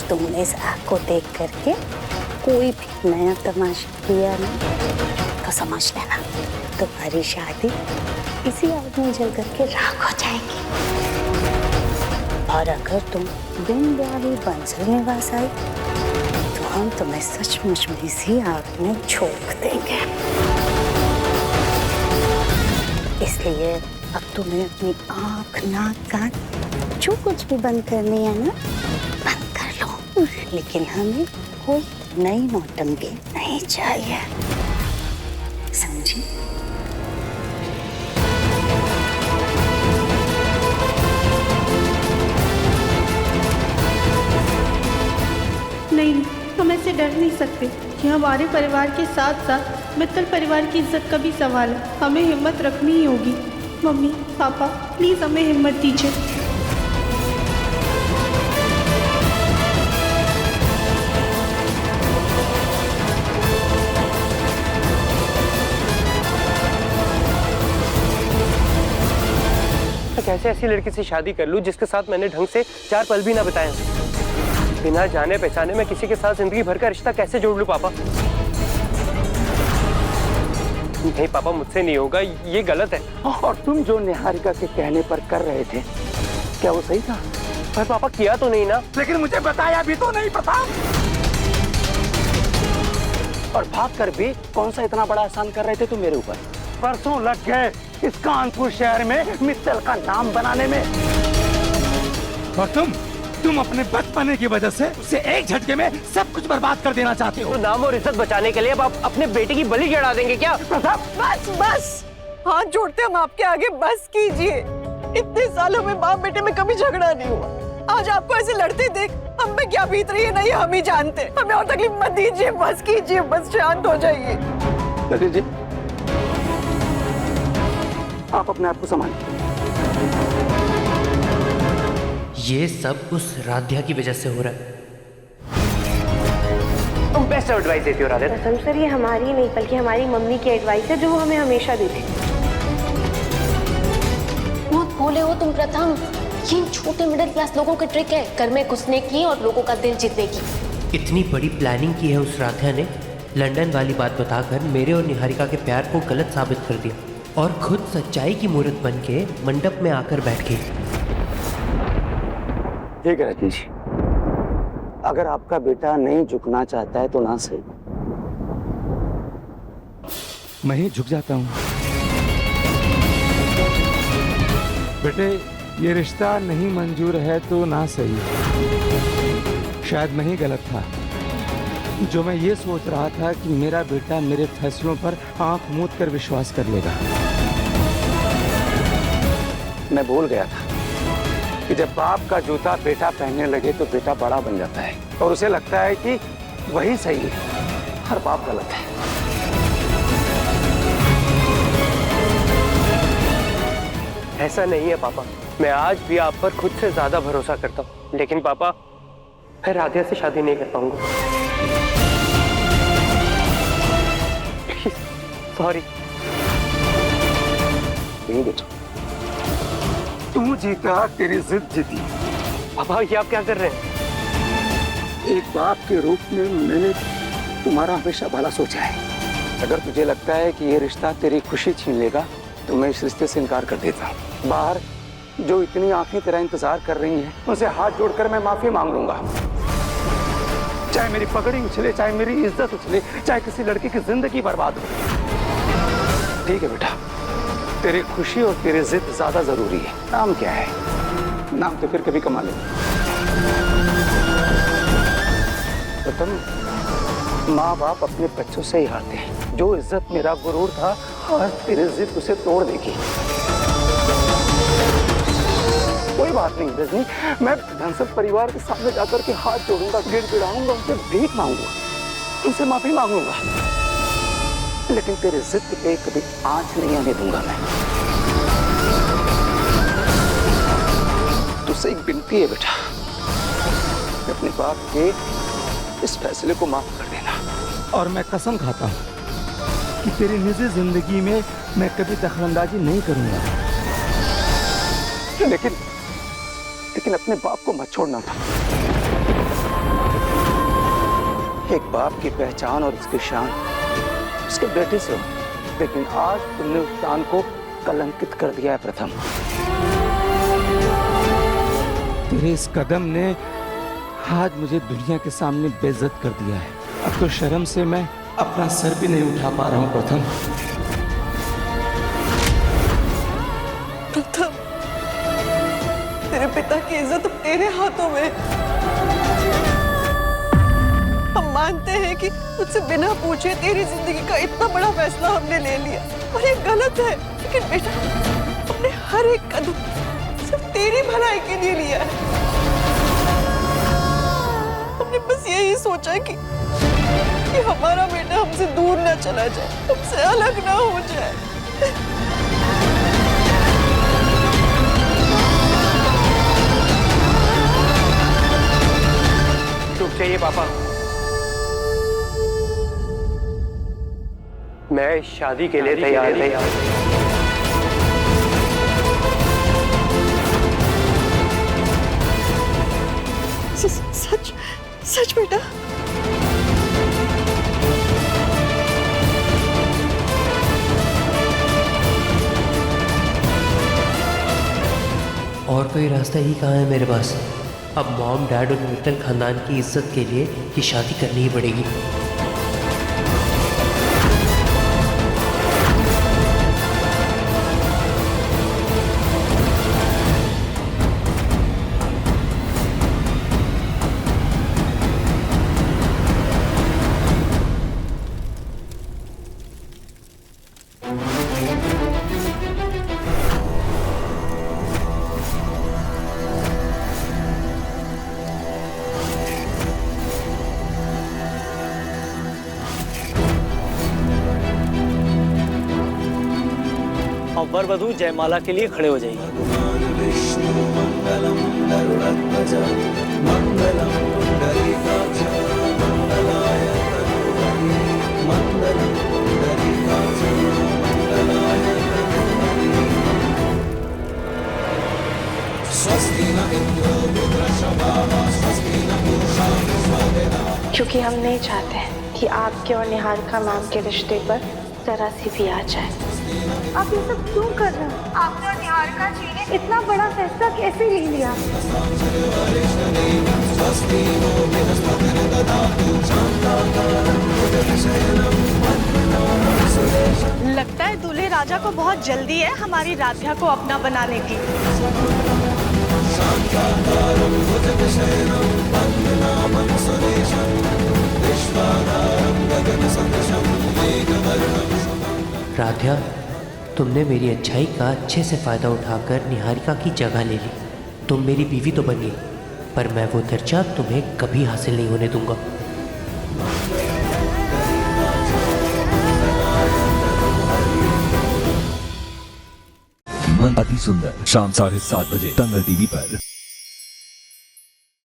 तुमने इस आग को देख करके कोई भी नया तमाशा किया ना तो समझ लेना तुम्हारी शादी इसी आग में जल करके राख हो जाएगी। और अगर तुम बिन ब्याही बंसल निवास आई तो हम तुम्हें सचमुच में इसी आग में झोंक देंगे। इसलिए अब तुम्हें अपनी आँख, नाक, कान जो कुछ भी बंद करनी है ना बंद कर लो, लेकिन हमें कोई नई नौटंकी नहीं चाहिए, समझी? नहीं, हम ऐसे डर नहीं सकते। कि हमारे परिवार के साथ साथ मित्तल परिवार की इज्जत का भी सवाल है। हमें हिम्मत रखनी ही होगी। मम्मी, पापा, प्लीज हमें हिम्मत दीजिए। कैसे ऐसी लड़की से शादी कर लूं जिसके साथ मैंने ढंग से 4 पल भी ना बिताए? बिना जाने पहचाने मैं किसी के साथ जिंदगी भर का रिश्ता कैसे जोड़ लूं पापा? नहीं पापा, मुझसे नहीं होगा, ये गलत है। और तुम जो निहारिका के कहने पर कर रहे थे, क्या वो सही था? पर पापा किया तो नहीं ना। लेकिन मुझे बताया भी तो नहीं प्रताप। और भाग कर भी कौन सा इतना बड़ा एहसान कर रहे थे तुम मेरे ऊपर? परसों लग गए इस कानपुर शहर में मित्तल का नाम बनाने में, और तुम अपने बचपने की वजह से उसे एक झटके में सब कुछ बर्बाद कर देना चाहते हो। तो नाम और इज्जत बचाने के लिए अब आप अपने बेटे की बलि चढ़ा देंगे क्या? प्रताप बस बस, हाथ जोड़ते हम आपके आगे, बस कीजिए। इतने सालों में बाप बेटे में कभी झगड़ा नहीं हुआ। आज आपको ऐसे लड़ते देख हम पे क्या बीत रही है नहीं हम ही जानते। हमें और तकलीफ मत दीजिए, बस कीजिए, बस शांत हो जाइए। ललित जी, आप अपने आप को संभालिए। ये सब उस राध्या की वजह से हो रहा है। तुम बेस्ट एडवाइस देती हो राधा। कसम सर, ये हमारी नहीं बल्कि हमारी मम्मी की एडवाइस है जो वो हमें हमेशा देती। बहुत भोले हो तुम प्रथम। ये छोटे मिडिल क्लास लोगों की ट्रिक है, घर में घुसने की और लोगों का दिल जीतने की। इतनी बड़ी प्लानिंग की है उस राध्या ने, लंदन वाली बात बताकर मेरे और निहारिका के प्यार को गलत साबित कर दिया और खुद सच्चाई की मूर्त बन के मंडप में आकर बैठ गई। ठीक है रजनी जी, अगर आपका बेटा नहीं झुकना चाहता है तो ना सही, मैं ही झुक जाता हूँ। बेटे, ये रिश्ता नहीं मंजूर है तो ना सही। शायद मैं ही गलत था जो मैं ये सोच रहा था कि मेरा बेटा मेरे फैसलों पर आंख मूंद कर विश्वास कर लेगा। मैं भूल गया था कि जब बाप का जूता बेटा पहनने लगे तो बेटा बड़ा बन जाता है और उसे लगता है कि वही सही है, हर बाप गलत है। ऐसा नहीं है पापा, मैं आज भी आप पर खुद से ज्यादा भरोसा करता हूँ, लेकिन पापा मैं राधिया से शादी नहीं कर पाऊंगा। Please, sorry. नहीं बेटा, तू जीता, तेरी जिद जीती। पापा ये आप क्या कर रहे हैं? एक बाप के रूप में मैंने तुम्हारा हमेशा भला सोचा है। अगर तुझे लगता है कि ये रिश्ता तेरी खुशी छीन लेगा तो मैं इस रिश्ते से इनकार कर देता। बाहर जो इतनी आंखें तेरा इंतजार कर रही हैं, उनसे हाथ जोड़कर मैं माफी मांग लूंगा। चाहे मेरी पगड़ी उछले, चाहे मेरी इज्जत उछले, चाहे किसी लड़की की जिंदगी बर्बाद हो। ठीक है बेटा, तेरी खुशी और तेरी जिद ज्यादा जरूरी है। नाम क्या है? नाम तो फिर कभी कमा ले। तो तुम माँ बाप अपने बच्चों से ही हारते हैं। जो इज्जत मेरा गुरूर था, आज तेरी जिद उसे तोड़ देगी। कोई बात नहीं रजनी, मैं बंसल परिवार के सामने जाकर के हाथ जोड़ूंगा, गिड़गिड़ाऊंगा, उनसे भीख मांगूंगा, उनसे माफी मांगूंगा, लेकिन तेरे जिद पे कभी आंच नहीं आने दूंगा मैं। तुझसे एक विनती है बेटा, अपने बाप के इस फैसले को माफ कर देना। और मैं कसम खाता हूँ कि तेरी निजी जिंदगी में मैं कभी दखलंदाजी नहीं करूंगा। लेकिन अपने बाप को मत छोड़ना था। एक बाप की पहचान और उसकी शान उसके बेटे से हो, लेकिन आज तुमने उस शान को कलंकित कर दिया है प्रथम। तेरे इस कदम ने आज मुझे दुनिया के सामने बेइज्जत कर दिया है। अब तो शर्म से मैं अपना सर भी नहीं उठा पा रहा हूँ प्रथम। प्रथम, तेरे पिता की इज्जत अब तेरे हाथों में। हम मानते हैं कि तुझसे बिना पूछे तेरी जिंदगी का इतना बड़ा फैसला हमने ले लिया और ये गलत है, लेकिन बेटा हमने हर एक कदम सिर्फ तेरी भलाई के लिए लिया है। हमने बस यही सोचा कि हमारा बेटा हमसे दूर ना चला जाए, हमसे अलग ना हो जाए। चुप जाइए पापा। मैं शादी के लिए तैयार नहीं। सच सच बेटा? और कोई रास्ता ही कहाँ है मेरे पास। अब मॉम डैड और मित्तल खानदान की इज्जत के लिए ये शादी करनी ही पड़ेगी। अब वर वधू जयमाला के लिए खड़े हो जाइए। क्योंकि हम नहीं चाहते कि आपके और निहारिका मैम के रिश्ते पर जरा सी भी आ जाए। आप ये सब क्यों कर रहे हैं? आपने और निहारिका जी ने इतना बड़ा फैसला कैसे ले लिया? लगता है दूल्हे राजा को बहुत जल्दी है हमारी राध्या को अपना बनाने की। राध्या, तुमने मेरी अच्छाई का अच्छे से फ़ायदा उठाकर निहारिका की जगह ले ली। तुम मेरी बीवी तो बनी, पर मैं वो दर्जा तुम्हें कभी हासिल नहीं होने दूंगा। अति सुंदर शाम 7:30 बजे दंगल टीवी पर।